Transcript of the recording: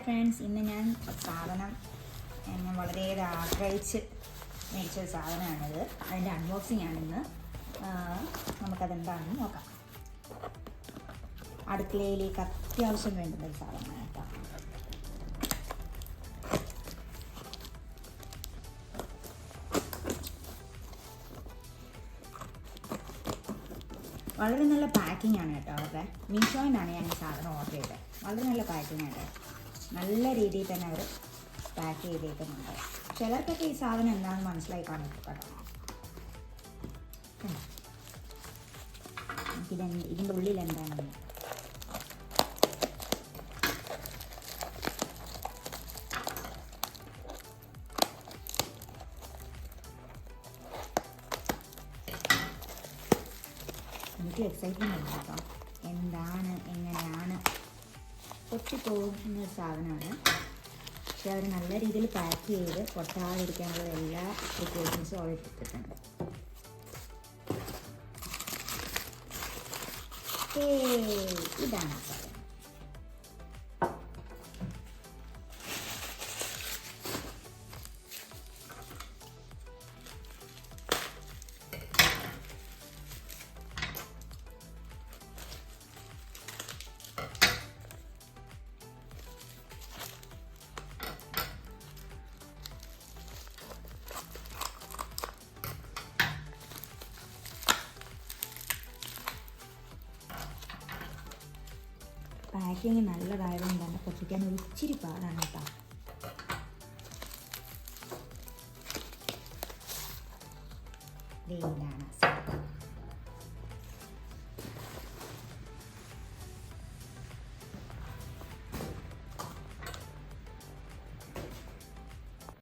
Friends, ഇന്ന് ഞാൻ സാധനം ഞാൻ വളരെയേറെ ആഗ്രഹിച്ച് മേടിച്ചൊരു സാധനമാണിത്. അതിൻ്റെ അൺബോക്സിംഗ് ആണിന്ന്. നമുക്കതെന്താണെന്ന് നോക്കാം. അടുക്കളയിലേക്ക് അത്യാവശ്യം വേണ്ടുന്നൊരു സാധനമാണ് കേട്ടോ. വളരെ നല്ല പാക്കിംഗ് ആണ് കേട്ടോ. അവരുടെ മീഷോയിൽ നിന്നാണ് ഞാൻ ഈ സാധനം ഓർഡർ ചെയ്തത്. വളരെ നല്ല പാക്കിംഗ് ആണ്. നല്ല രീതിയിൽ തന്നെ അവർ പാക്ക് ചെയ്തേക്കുന്നുണ്ട്. ചിലർക്കൊക്കെ ഈ സാധനം എന്താണെന്ന് മനസ്സിലായി കാണും കേട്ടോ. ഇതിൻ്റെ ഉള്ളിൽ എന്താണെന്ന് എനിക്ക് എക്സൈറ്റ്മെൻ്റ് ഉണ്ട് കേട്ടോ. എന്താണ്, എങ്ങനെയാണ്, പൊട്ടിപ്പോകുന്നൊരു സാധനമാണ്. പക്ഷെ അവർ നല്ല രീതിയിൽ പാക്ക് ചെയ്ത് പൊട്ടാതിരിക്കാനുള്ള എല്ലാ പ്രിക്കോഷൻസും അവർ എടുത്തിട്ടുണ്ട്. ഇതാണ് സാധനം. പാക്കിങ് നല്ലതായതുകൊണ്ട് തന്നെ പൊട്ടിക്കാൻ ഒരു ഇച്ചിരി പാടാണ് കേട്ടോ. ഇതാണ്